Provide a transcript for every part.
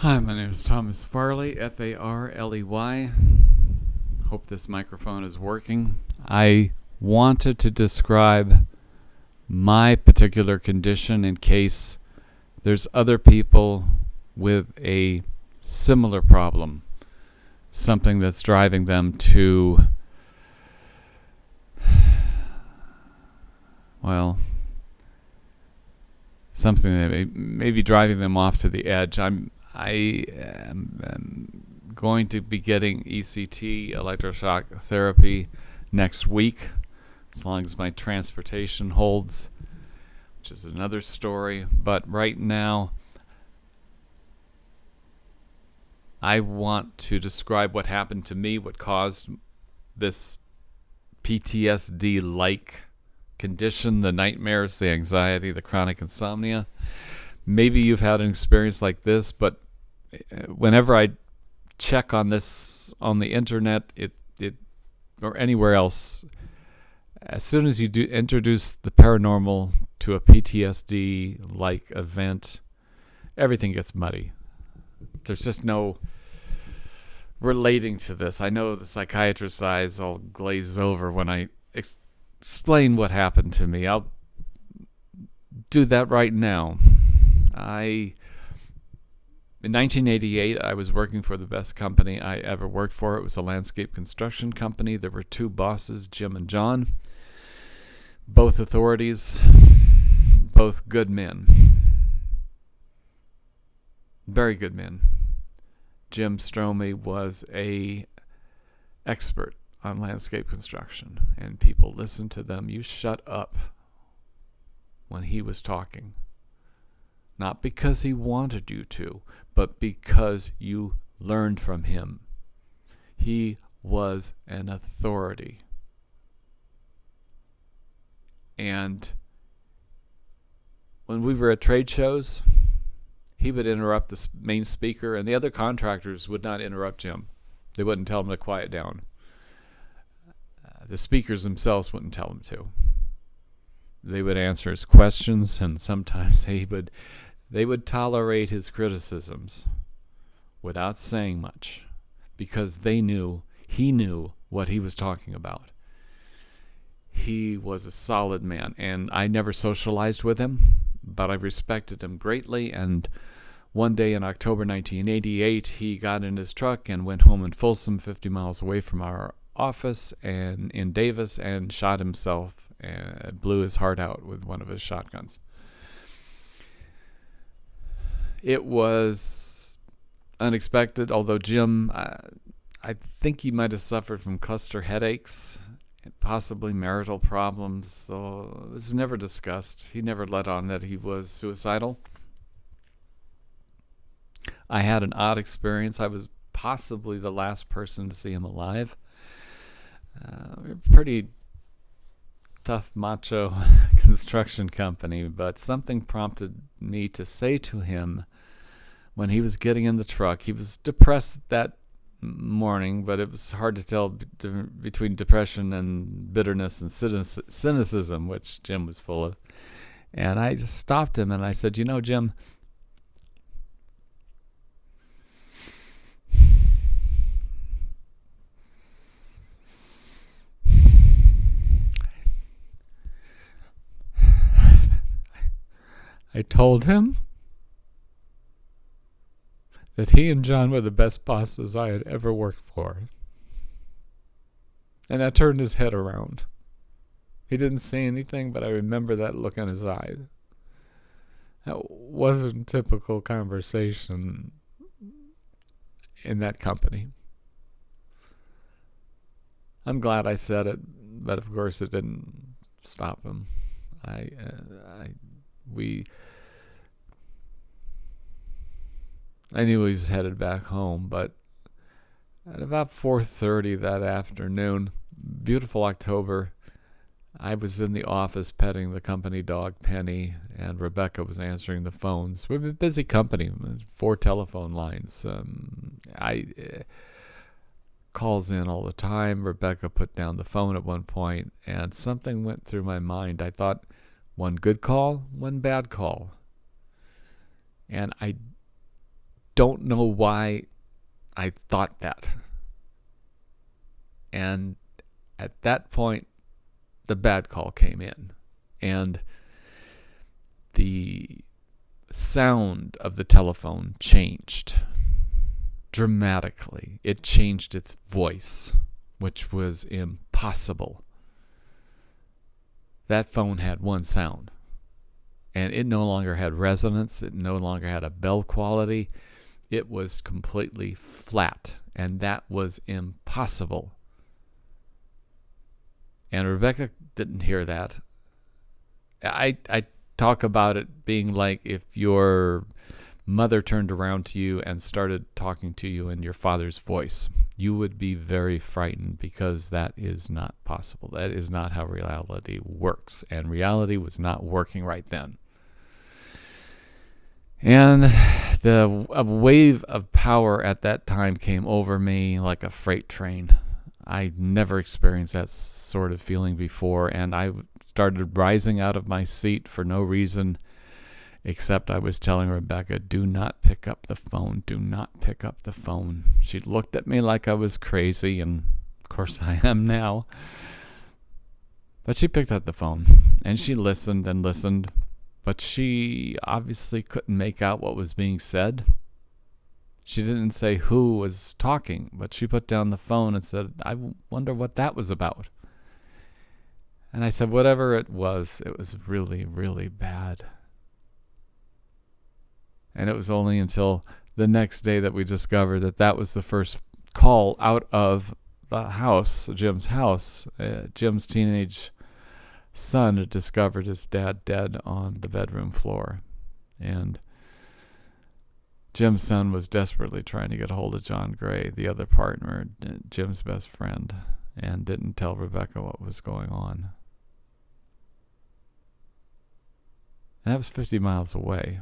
Hi, my name is Thomas Farley, Farley. Hope this microphone is working. I wanted to describe my particular condition in case there's other people with a similar problem, something that's driving them to, well, something that may be driving them off to the edge. I am going to be getting ECT, electroshock therapy, next week, as long as my transportation holds, which is another story. But right now, I want to describe what happened to me, what caused this PTSD-like condition, the nightmares, the anxiety, the chronic insomnia. Maybe you've had an experience like this, but whenever I check on this on the internet, it or anywhere else, as soon as you do introduce the paranormal to a PTSD-like event, everything gets muddy. There's just no relating to this. I know the psychiatrist's eyes all glaze over when I explain what happened to me. I'll do that right now. In 1988, I was working for the best company I ever worked for. It was a landscape construction company. There were two bosses, Jim and John, both authorities, both good men. Very good men. Jim Stromey was a expert on landscape construction, and people listened to them. You shut up when he was talking. Not because he wanted you to, but because you learned from him. He was an authority. And when we were at trade shows, he would interrupt the main speaker, and the other contractors would not interrupt Jim. They wouldn't tell him to quiet down. The speakers themselves wouldn't tell him to. They would answer his questions, and sometimes they would tolerate his criticisms without saying much, because he knew what he was talking about. He was a solid man, and I never socialized with him, but I respected him greatly. And one day in October 1988, he got in his truck and went home in Folsom, 50 miles away from our office and in Davis, and shot himself and blew his heart out with one of his shotguns. It was unexpected, although Jim, I think he might have suffered from cluster headaches, possibly marital problems, so it was never discussed. He never let on that he was suicidal. I had an odd experience. I was possibly the last person to see him alive. Pretty tough, macho construction company, but something prompted me to say to him when he was getting in the truck. He was depressed that morning, but it was hard to tell between depression and bitterness and cynicism, which Jim was full of. And I just stopped him and I said, Jim, I told him that he and John were the best bosses I had ever worked for. And that turned his head around. He didn't say anything, but I remember that look on his eye. That wasn't typical conversation in that company. I'm glad I said it, but of course it didn't stop him. I knew he was headed back home, but at about 4:30 that afternoon, beautiful October, I was in the office petting the company dog Penny, and Rebecca was answering the phones. We're a busy company, 4 telephone lines. Calls in all the time. Rebecca put down the phone at one point, and something went through my mind. I thought, one good call, one bad call. And I don't know why I thought that. And at that point, the bad call came in. And the sound of the telephone changed dramatically. It changed its voice, which was impossible. That phone had one sound, and it no longer had resonance. It no longer had a bell quality. It was completely flat, and that was impossible. And Rebecca didn't hear that. I talk about it being like if your mother turned around to you and started talking to you in your father's voice. You would be very frightened, because that is not possible. That is not how reality works. And reality was not working right then. And a wave of power at that time came over me like a freight train. I never experienced that sort of feeling before, and I started rising out of my seat for no reason except I was telling Rebecca, do not pick up the phone. Do not pick up the phone. She looked at me like I was crazy, and of course I am now. But she picked up the phone, and she listened and listened, but she obviously couldn't make out what was being said. She didn't say who was talking, but she put down the phone and said, I wonder what that was about. And I said, whatever it was really, really bad. And it was only until the next day that we discovered that that was the first call out of the house, Jim's house. Jim's teenage son had discovered his dad dead on the bedroom floor. And Jim's son was desperately trying to get a hold of John Gray, the other partner, Jim's best friend, and didn't tell Rebecca what was going on. And that was 50 miles away.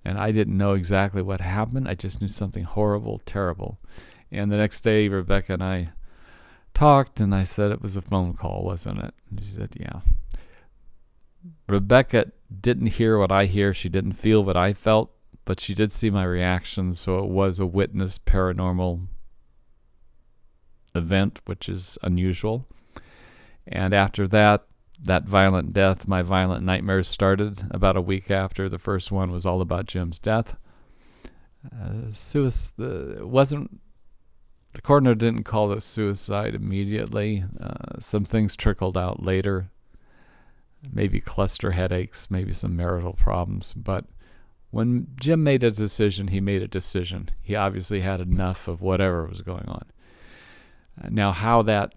And I didn't know exactly what happened. I just knew something horrible, terrible. And the next day, Rebecca and I talked, and I said it was a phone call, wasn't it? And she said, yeah. Rebecca didn't hear what I hear. She didn't feel what I felt, but she did see my reaction, so it was a witnessed paranormal event, which is unusual. And after that violent death, my violent nightmares started about a week after. The first one was all about Jim's death. The coroner didn't call it suicide immediately. Some things trickled out later. Maybe cluster headaches, maybe some marital problems. But when Jim made a decision, he made a decision. He obviously had enough of whatever was going on. Now, how that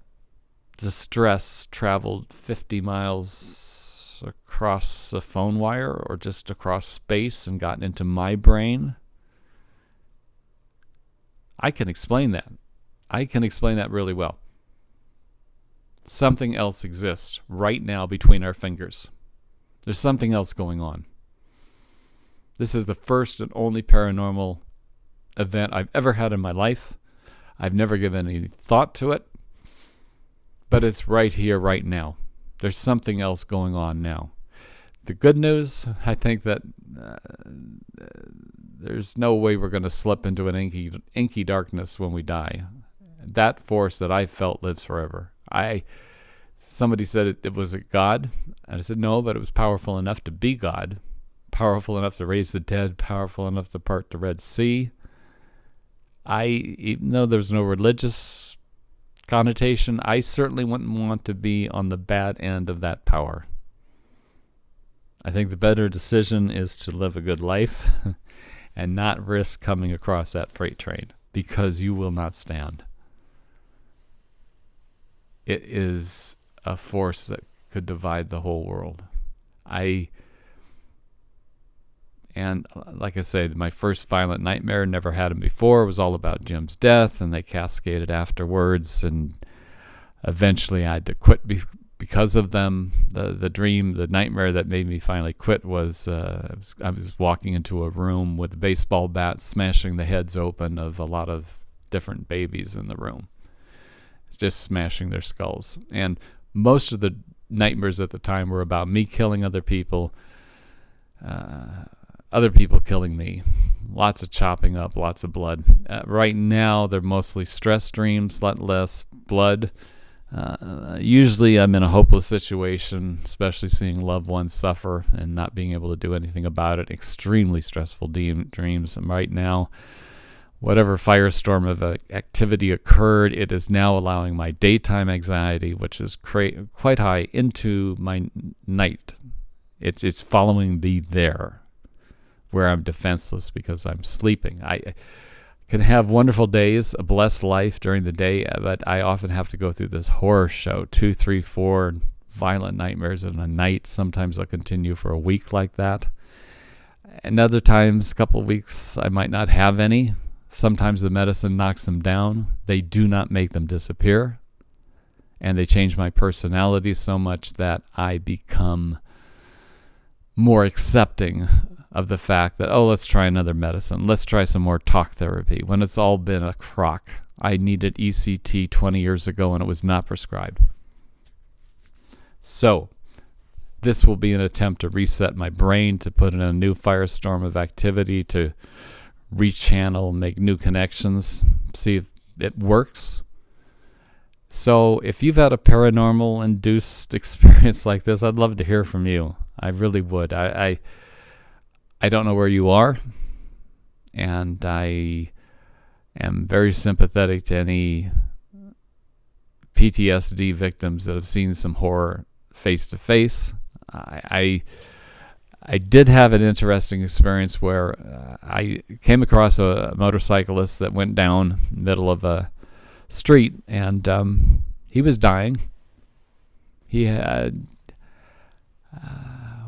distress traveled 50 miles across a phone wire or just across space and got into my brain, I can explain that. I can explain that really well. Something else exists right now between our fingers. There's something else going on. This is the first and only paranormal event I've ever had in my life. I've never given any thought to it. But it's right here, right now. There's something else going on now. The good news, I think that there's no way we're going to slip into an inky darkness when we die. That force that I felt lives forever. Somebody said it was a God. And I said no, but it was powerful enough to be God. Powerful enough to raise the dead. Powerful enough to part the Red Sea. Even though there's no religious connotation, I certainly wouldn't want to be on the bad end of that power. I think the better decision is to live a good life and not risk coming across that freight train, because you will not stand. It is a force that could divide the whole world. And like I said, my first violent nightmare, never had them before, was all about Jim's death, and they cascaded afterwards, and eventually I had to quit because of them. The nightmare that made me finally quit was I was walking into a room with a baseball bat, smashing the heads open of a lot of different babies in the room. It's just smashing their skulls. And most of the nightmares at the time were about me killing other people, other people killing me. Lots of chopping up, lots of blood. Right now, they're mostly stress dreams, less blood. Usually I'm in a hopeless situation, especially seeing loved ones suffer and not being able to do anything about it. Extremely stressful dreams. And right now, whatever firestorm of activity occurred, it is now allowing my daytime anxiety, which is quite high, into my night. It's following me there, where I'm defenseless because I'm sleeping. I can have wonderful days, a blessed life during the day, but I often have to go through this horror show, 2, 3, 4 violent nightmares in a night. Sometimes I'll continue for a week like that. And other times, a couple of weeks, I might not have any. Sometimes the medicine knocks them down. They do not make them disappear. And they change my personality so much that I become more accepting of the fact that, let's try another medicine. Let's try some more talk therapy. When it's all been a crock. I needed ECT 20 years ago and it was not prescribed. So, this will be an attempt to reset my brain, to put in a new firestorm of activity, to rechannel, make new connections, see if it works. So, if you've had a paranormal induced experience like this, I'd love to hear from you. I really would. I don't know where you are, and I am very sympathetic to any PTSD victims that have seen some horror face to face. I did have an interesting experience where I came across a motorcyclist that went down middle of a street, and he was dying. He had...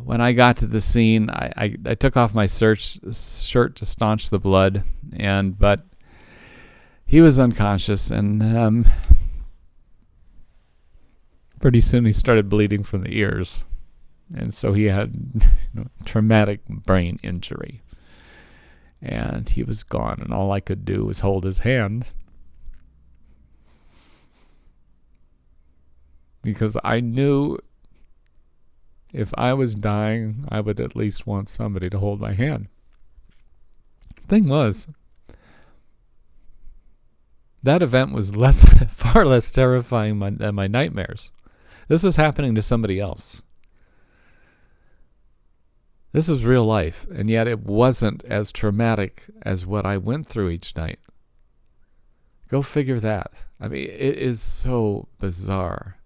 when I got to the scene, I took off my shirt to staunch the blood, but he was unconscious, and pretty soon he started bleeding from the ears, and so he had traumatic brain injury, and he was gone, and all I could do was hold his hand, because I knew if I was dying, I would at least want somebody to hold my hand. Thing was, that event was far less terrifying than my nightmares. This was happening to somebody else. This was real life, and yet it wasn't as traumatic as what I went through each night. Go figure that. I mean, it is so bizarre.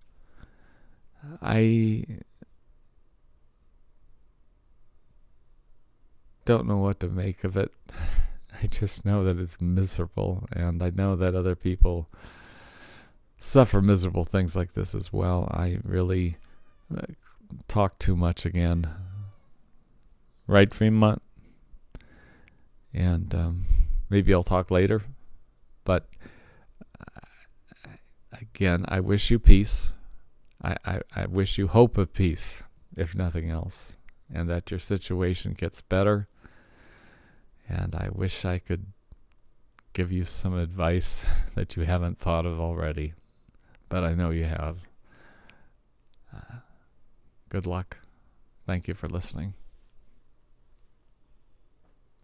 I don't know what to make of it. I just know that it's miserable, and I know that other people suffer miserable things like this as well. I really talk too much again. Right, Fremont? And maybe I'll talk later. But again, I wish you peace. I wish you hope of peace, if nothing else, and that your situation gets better. And I wish I could give you some advice that you haven't thought of already, but I know you have. Good luck. Thank you for listening.